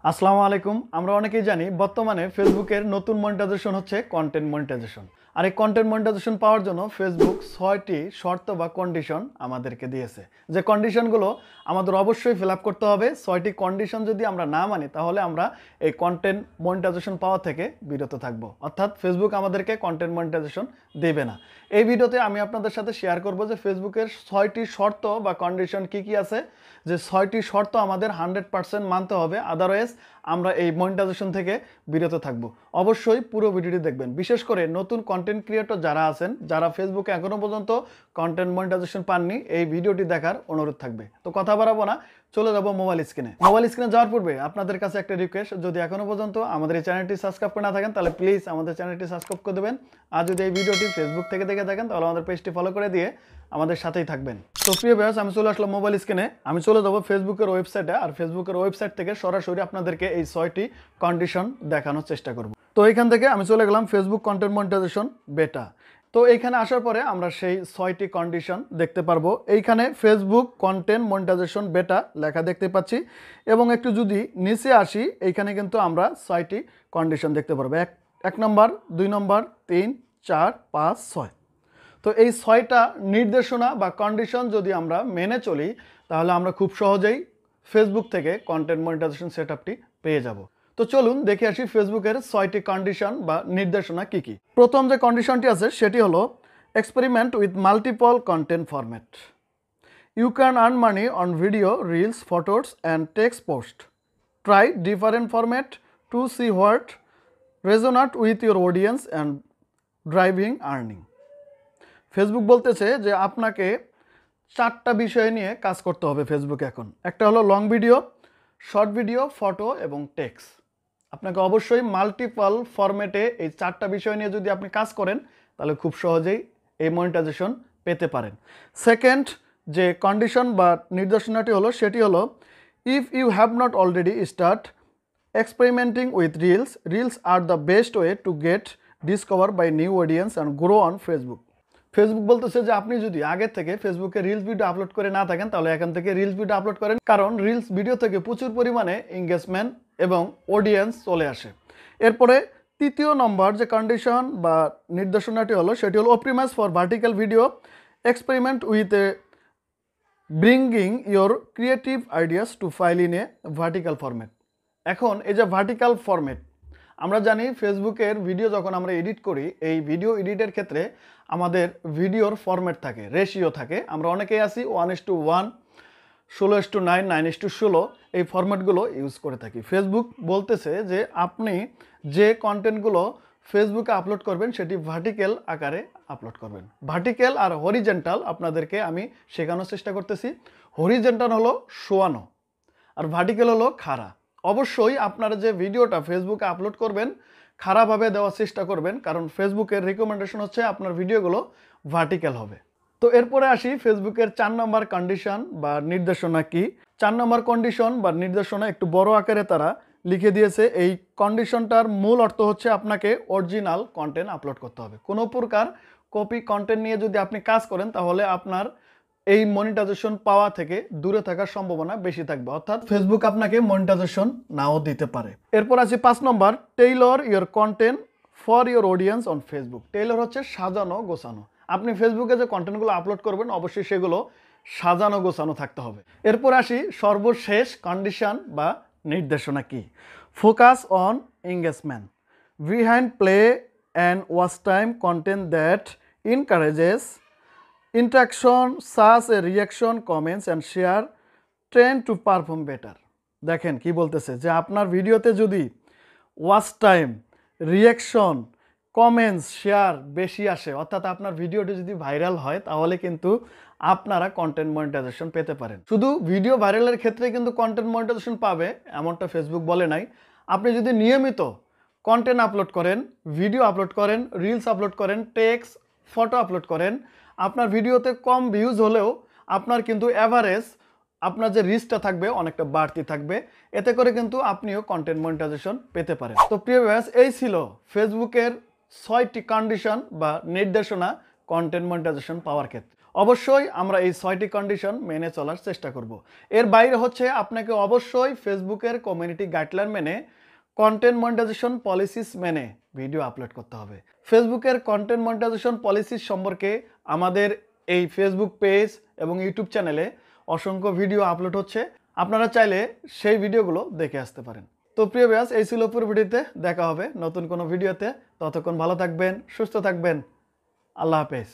আসসালামু আলাইকুম। আমরা অনেকেই জানি বর্তমানে ফেসবুকের নতুন মনিটাইজেশন হচ্ছে কন্টেন্ট মনিটাইজেশন। আর এই কন্টেন্ট মনিটাইজেশন পাওয়ার জন্য ফেসবুক ৬টি শর্ত বা কন্ডিশন আমাদেরকে দিয়েছে। যে কন্ডিশনগুলো আমাদের অবশ্যই ফিল আপ করতে হবে। ৬টি কন্ডিশন যদি আমরা না মানি তাহলে আমরা এই কন্টেন্ট মনিটাইজেশন পাওয়া থেকে বিরত থাকব। অর্থাৎ ফেসবুক আমাদেরকে কন্টেন্ট মনিটাইজেশন দেবে না। এই ভিডিওতে আমি আপনাদের সাথে শেয়ার করব যে ফেসবুকের ৬টি শর্ত বা কন্ডিশন কি আছে, যে ৬টি শর্ত আমাদের 100% মানতে হবে, আদারওয়াইজ আমরা এই মনিটাইজেশন থেকে বিরত থাকব। অবশ্যই পুরো ভিডিওটি দেখবেন। বিশেষ করে নতুন কন্টেন্ট ক্রিয়েটর যারা আছেন, যারা ফেসবুকে এখনো পর্যন্ত কন্টেন্ট মনিটাইজেশন পাননি, এই ভিডিওটি দেখার অনুরোধ থাকবে। তো কথা বাড়াবো না, চলে যাব মোবাইল স্ক্রিনে। মোবাইল স্ক্রিনে যাওয়ার পূর্বে আপনাদের কাছে একটা রিকোয়েস্ট, যদি এখনো পর্যন্ত আমাদের এই চ্যানেলটি সাবস্ক্রাইব করে না থাকেন তাহলে প্লিজ আমাদের চ্যানেলটি সাবস্ক্রাইব করে দেবেন। আর যদি এই ভিডিওটি ফেসবুক থেকে দেখে থাকেন তাহলে আমাদের পেজটি ফলো করে দিয়ে আমাদের সাথেই থাকবেন। তো প্রিয় ভিউয়ার্স, আমি চলে আসলাম মোবাইল স্ক্রিনে। আমি চলে যাব ফেসবুকের ওয়েবসাইটে, আর ফেসবুকের ওয়েবসাইট থেকে সরাসরি আপনাদেরকে এই ৬টি কন্ডিশন দেখানোর চেষ্টা করব। তো এইখান থেকে আমি চলে গেলাম ফেসবুক কন্টেন্ট মনিটাইজেশন বেটা। তো এইখানে আসার পরে আমরা সেই ৬টি কন্ডিশন দেখতে পারবো। এইখানে ফেসবুক কন্টেন্ট মনিটাইজেশন বেটা লেখা দেখতে পাচ্ছি, এবং একটু যদি নিচে আসি এইখানে কিন্তু আমরা ৬টি কন্ডিশন দেখতে পারবো। এক নম্বর, ২ নম্বর, ৩, ৪, ৫, ৬। তো এই ৬টা নির্দেশনা বা কন্ডিশন যদি আমরা মেনে চলি তাহলে আমরা খুব সহজেই ফেসবুক থেকে কন্টেন্ট মনিটাইজেশন সেটআপটি পেয়ে যাব। তো চলুন দেখে আসি ফেসবুকের ৬টি কন্ডিশন বা নির্দেশনা কি কি। প্রথম যে কন্ডিশনটি আছে সেটি হলো experiment with multiple content format. You can earn money on video, reels, photos and text post. Try different format to see what resonate with your audience and driving earning. Facebook বলতেছে যে আপনাকে ৪টা বিষয় নিয়ে কাজ করতে হবে ফেসবুকে এখন। একটা হলো long video, short video, photo এবং টেক্সট। আপনাকে অবশ্যই মাল্টিপল ফরম্যাটে এই ৪টা বিষয় নিয়ে যদি আপনি কাজ করেন তাহলে খুব সহজেই এই মনিটাইজেশন পেতে পারেন। সেকেন্ড যে কন্ডিশন বা নির্দেশনাটি হলো সেটি হলো if you have not already start experimenting with reels, reels are the best way to get discover by new audience and grow on Facebook. Facebook বলতেছে যে আপনি যদি আগে থেকে ফেসবুকে রিলস ভিডিও আপলোড করে না থাকেন তাহলে এখান থেকে রিলস ভিডিও আপলোড করেন, কারণ রিলস ভিডিও থেকে প্রচুর পরিমাণে এঙ্গেজমেন্ট এবং অডিয়েন্স চলে আসে। এরপরে তৃতীয় নম্বর যে কন্ডিশন বা নির্দেশনাটি হলো সেটি হলো optimise for vertical video, experiment with a bringing your creative ideas to file in a vertical format. এখন এই যে ভার্টিক্যাল ফরম্যাট, আমরা জানি ফেসবুকের ভিডিও যখন আমরা এডিট করি, এই ভিডিও এডিটের ক্ষেত্রে আমাদের ভিডিওর ফরম্যাট থাকে, রেশিও থাকে। আমরা অনেকেই আছি 1:1, 16:9, 9:16 এই ফরম্যাটগুলো ইউজ করে থাকি। ফেসবুক বলতেছে যে আপনি যে কন্টেন্টগুলো ফেসবুকে আপলোড করবেন সেটি ভার্টিক্যাল আকারে আপলোড করবেন। ভার্টিক্যাল আর হরিজেন্টাল আপনাদেরকে আমি শেখানোর চেষ্টা করতেছি। হরিজেন্টাল হলো শোয়ানো আর ভার্টিক্যাল হলো খাড়া। অবশ্যই আপনারা যে ভিডিওটা ফেসবুকে আপলোড করবেন খারাপভাবে দেওয়ার চেষ্টা করবেন, কারণ ফেসবুকের রিকমেন্ডেশন হচ্ছে আপনার ভিডিওগুলো ভার্টিক্যাল হবে। তো এরপরে আসি ফেসবুকের ৪ নম্বর কন্ডিশন বা নির্দেশনা কি। ৪ নম্বর কন্ডিশন বা নির্দেশনা একটু বড় আকারে তারা লিখে দিয়েছে। এই কন্ডিশনটার মূল অর্থ হচ্ছে আপনাকে অরিজিনাল কন্টেন্ট আপলোড করতে হবে। কোনো প্রকার কপি কন্টেন্ট নিয়ে যদি আপনি কাজ করেন তাহলে আপনার এই মনিটাইজেশন পাওয়া থেকে দূরে থাকার সম্ভাবনা বেশি থাকবে, অর্থাৎ ফেসবুক আপনাকে মনিটাইজেশন নাও দিতে পারে। এরপর আছে ৫ নম্বর, tailor your content for your audience on Facebook. Tailor হচ্ছে সাজানো গোছানো। আপনি ফেসবুকে যে কন্টেন্টগুলো আপলোড করবেন অবশ্যই সেগুলো সাজানো গোছানো থাকতে হবে। এরপর আসি সর্বশেষ কন্ডিশন বা নির্দেশনা কি। Focus on engagement, behind play and watch time content that ইনকারেজেস interaction such a reaction, comments and share tend to perform better। দেখেন কি বলতেছে যে আপনার ভিডিওতে যদি watch time, reaction, comments, share বেশি আসে, অর্থাৎ আপনার ভিডিওটি যদি ভাইরাল হয় তাহলে কিন্তু আপনারা কন্টেন্ট মনিটাইজেশন পেতে পারেন। শুধু ভিডিও ভাইরালের ক্ষেত্রে কিন্তু কন্টেন্ট মনিটাইজেশন পাবে এমনটা ফেসবুক বলে নাই। আপনি যদি নিয়মিত কন্টেন্ট আপলোড করেন, ভিডিও আপলোড করেন, রিলস আপলোড করেন, টেক্সট, ফটো আপলোড করেন, আপনার ভিডিওতে কম ভিউজ হলেও আপনার কিন্তু অ্যাভারেজ আপনার যে রিচটা থাকবে অনেকটা বাড়তি থাকবে। এতে করে কিন্তু আপনিও কন্টেন্ট মনিটাইজেশন পেতে পারেন। তো প্রিয় ভিউয়ার্স, এই ছিল ফেসবুকের ৬টি কন্ডিশন বা নির্দেশনা কন্টেন্ট মনিটাইজেশন পাওয়ার ক্ষেত্রে। অবশ্যই আমরা এই 6টি কন্ডিশন মেনে চলার চেষ্টা করব। এর বাইরে হচ্ছে আপনাকে অবশ্যই ফেসবুকের কমিউনিটি গাইডলাইন মেনে কন্টেন্ট মনিটাইজেশন পলিসিস মেনে ভিডিও আপলোড করতে হবে। ফেসবুকের কন্টেন্ট মনিটাইজেশন পলিসিস সম্পর্কে আমাদের এই ফেসবুক পেজ এবং ইউটিউব চ্যানেলে অসংখ্য ভিডিও আপলোড হচ্ছে, আপনারা চাইলে সেই ভিডিওগুলো দেখে আসতে পারেন। তো প্রিয় ভিউয়ার্স, এই ছিল পুরো ভিডিওতে। দেখা হবে নতুন কোনো ভিডিওতে। ততক্ষণ ভালো থাকবেন, সুস্থ থাকবেন। আল্লাহ হাফেজ।